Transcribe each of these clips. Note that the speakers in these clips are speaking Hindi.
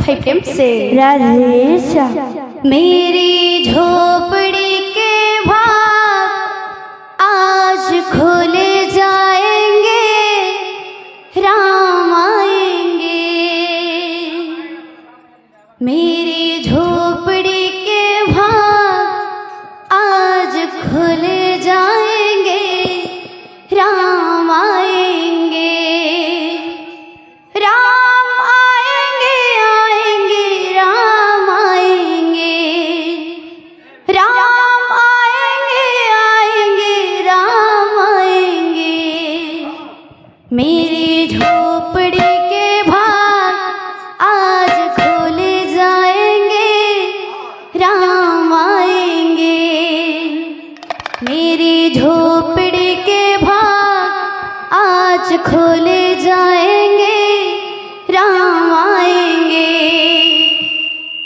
भाई प्रेम से। राधे श्याम। मेरी झोपड़ी के भाग आज खुल जाएंगे, राम आएंगे। मेरी झोपड़ी के भाग आज खुल जाएंगे, राम आएंगे। राम आएंगे आएंगे राम आएंगे, राम आएंगे आएंगे राम आएंगे। मेरी झोपड़ी के भाग आज खुल जाएंगे, राम आएंगे। मेरी झोपड़ी के भाग आज खुल जाएंगे, राम आएंगे।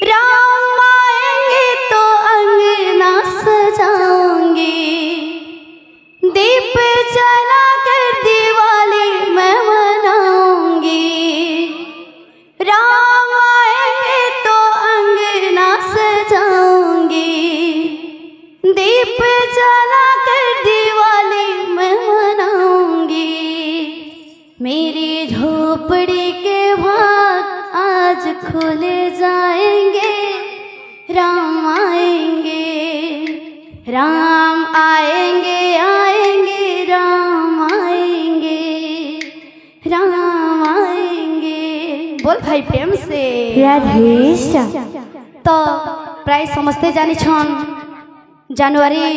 राम आएंगे तो अंगना सजाऊंगी, दीप जला कर दिवाली मैं मनाऊंगी। राम आएंगे तो अंगना सजाऊंगी, दीप जला कर दिवाली मैं मनाऊंगी। मेरी झोपड़ी के भाग आज खुल जाएंगे, राम आएंगे। राम आएंगे आएंगे राम आएंगे, राम आएंगे। बोल भाई प्रेम से। राधे श्याम। तो प्राय समस्ते जानी जनवरी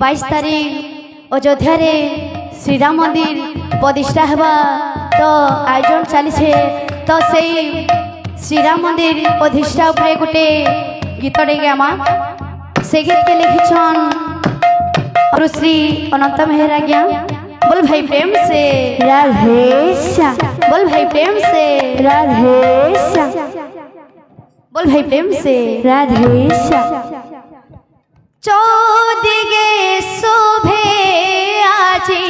22 तारीख अयोध्या रे श्रीराम मंदिर प्रतिष्ठा हेबा तो आयोजन चली तो से श्रीराम मंदिर प्रतिष्ठा उपरे गोटे गीतटे गामा से गीत के लिखिछन ऋषि अनंत मेहर आज्ञा। बोल भाई प्रेम से। राधे श्याम। बोल भाई प्रेम से। राधे श्याम। बोल भाई प्रेम से। राधे श्याम। चौदिगे शोभे आजी,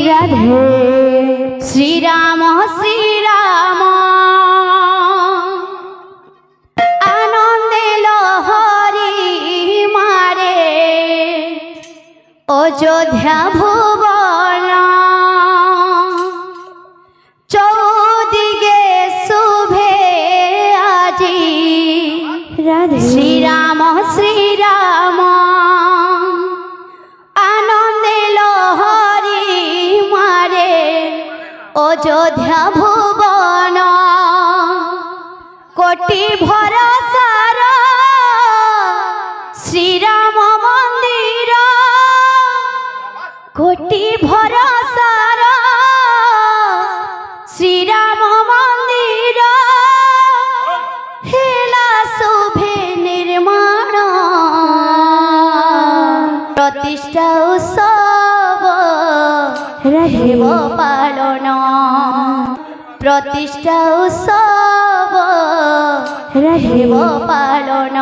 राधे श्रीराम श्रीराम आनंदे लहरी मारे अयोध्या भुवन। चौदिगे शोभे आजी, राधे श्रीराम श्रीराम आनंदे लहरी मारे अयोध्या भुवन। कोटि भरसार श्रीराम मंदिर, कोटि भरसार श्रीराम मंदिर हेला शोभे निर्माण। प्रतिष्ठा उत्सव हेब पालन, प्रतिष्ठा उत्सव हेब पालन,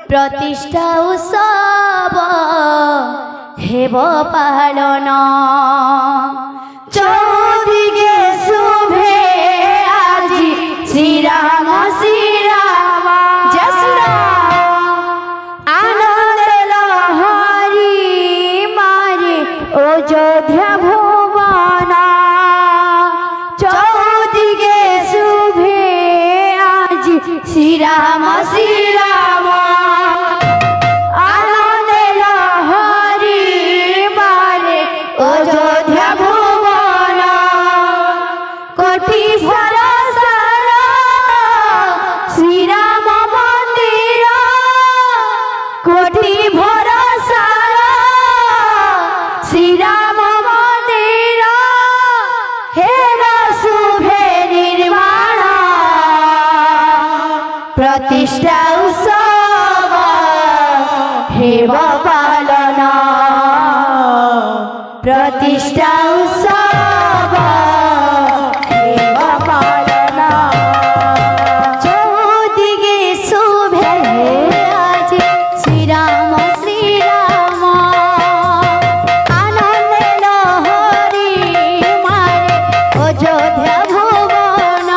प्रतिष्ठा उत्सव हेब पालन। चौदिगे शोभे आजी श्रीराम श्रीराम, जय श्रीराम। आनंद लहरी मारे अयोध्या भुवन। चौदिगे शुभे आज श्रीराम श्रीराम। आनंद लहरी मारे अयोध्या भुवन। कोटि भरसार श्रीराम मंदिर, कोटि भरसार श्रीराम मंदिर हेला शुभे निर्माण। प्रतिष्ठा उत्सव हेब पालन, प्रतिष्ठा उत्सव हेब पालन। चौदिगे शोभे आज श्रीराम श्रीराम आनंद लहरी मारे अयोध्या भुवन।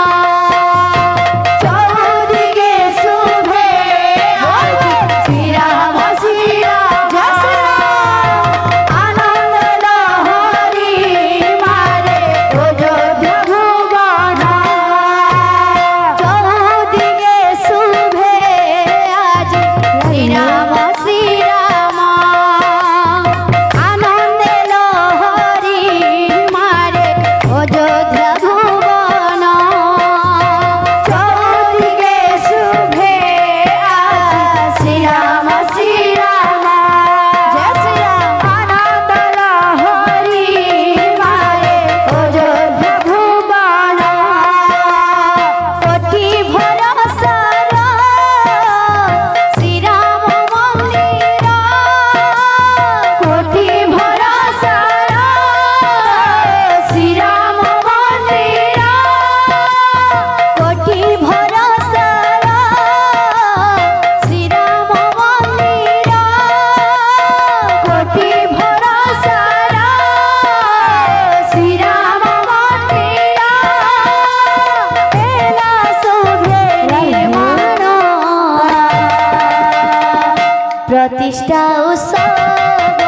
प्रतिष्ठा उत्सव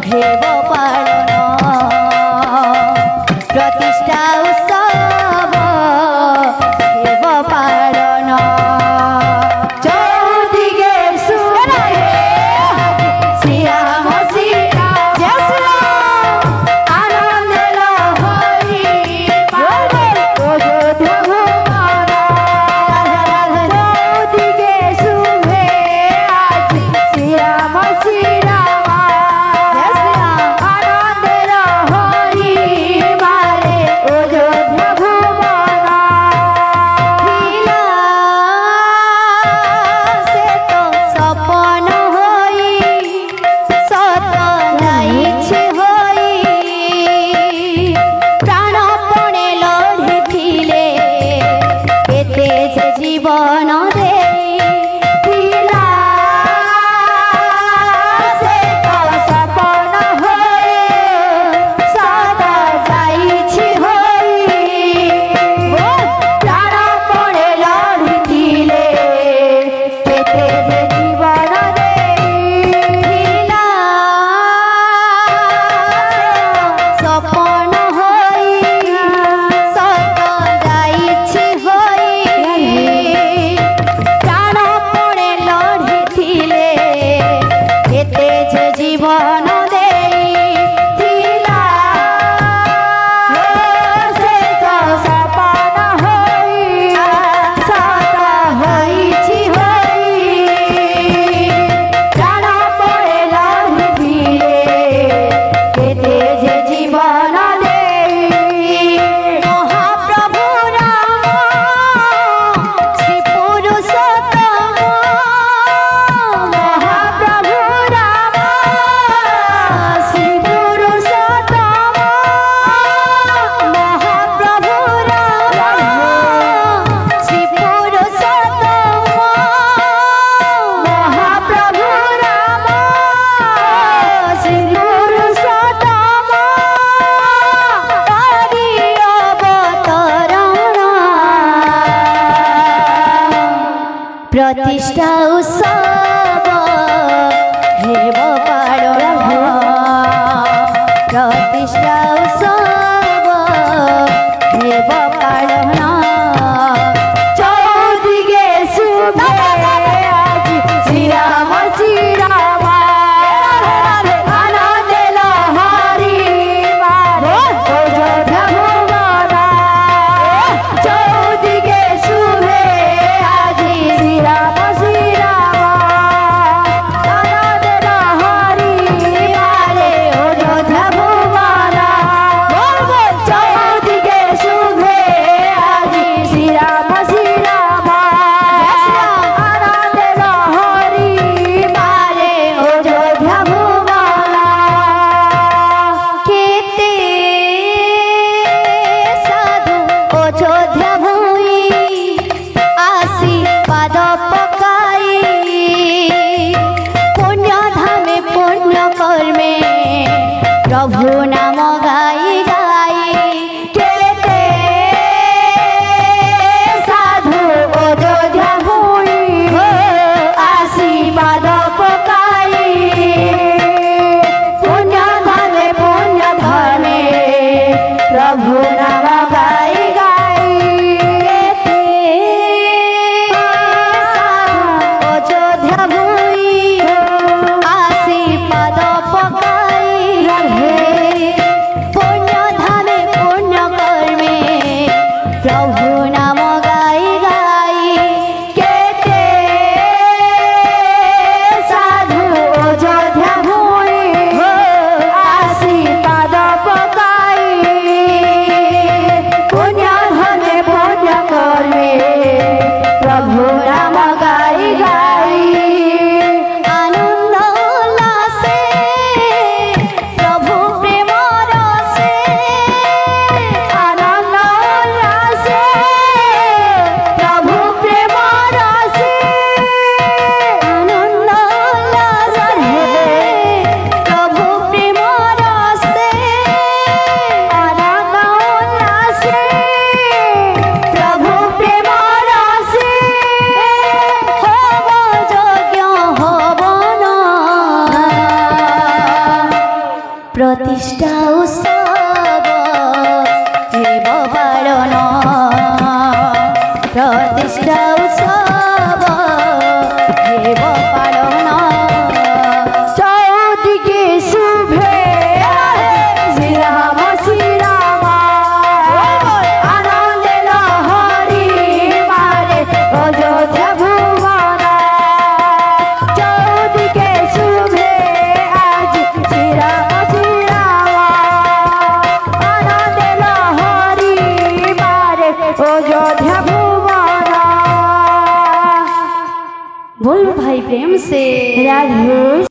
हेब पालन प्रतिष्ठा उत्सव हेब पालन चौदिगे सुने श्रीराम श्रीराम जय श्री राम आनंद लहरी मारे अयोध्या भुवना चौदिगे सुने आज श्रीराम श्रीराम जय श्री राम आनंद लहरी मारे अयोध्या भुवना से तो सपन होई सत जाइछि होई प्राण पणे लढिथिले एते जे जीवन देई पिला से तो सपन होए सदा जाइछि होई प्राण पणे लढिथिले केते जे जीवन ଥିଲା ସପନ ହୋଇ ସତ ଯାଇଛି ହୋଇ ପ୍ରାଣ ପଣେ ଲଢ଼ିଥିଲେ ଏତେ ଯେ ଜୀବନ ଦେଇଥିଲା से तो सपन होई सदा होइछि होई प्राण पणे लढिथिले केते जे जीवन देई ମହାପ୍ରଭୁ ରାମ ଶ୍ରୀ ପୁରୁଷୋତ୍ତମ महाप्रभु राम श्री पुरुषोत्तम ମହାପ୍ରଭୁ ରାମ ଶ୍ରୀ ପୁରୁଷୋତ୍ତମ महाप्रभु राम श्री पुरुषोत्तम हरि अवतरण प्रतिष्ठा उत्सव हेब पालन प्रतिष्ठा उत्सव हेब पालन चौदिगे सुने आज श्रीराम श्रीराम आनंद लहरी मारे अयोध्या भुवना चौदिगे सुने आज श्रीराम श्रीराम आनंद लहरी मारे अयोध्या भुवना चौदिगे सुने आज श्रीराम श्रीराम आनंद लहरी मारे अयोध्या भुवना केते साधु अयोध्या भूमि आसी पाद पकाई पुण्य धामे पुण्य कर्मे प्रभु नाम गाई गाई केते साधु अयोध्या भूमि आशीर्वाद पकाई पुण्य धने प्रभु नाम गाई गाई केते साधु अयोध्या भूमि आसी पाद पकाई पुण्य धामे पुण्य कर्मे प्रभु नाम गाई गाई केते साधु अयोध्या भूमि आशीर्वाद पकाई पुण्य धने कर्मे प्रभु नाम गाई गाई आनंद उल्लासे प्रभु प्रेम रसे आनंद उल्लासे प्रतिष्ठा उत्सव देव पालन चौदिके शुभे श्री राम आनंद लहरी मारे अयोध्या भुवन चौदिके शुभे आज श्री राम आनंद लहरी मारे अयोध्या भुवन। बोल भाई प्रेम से राधे।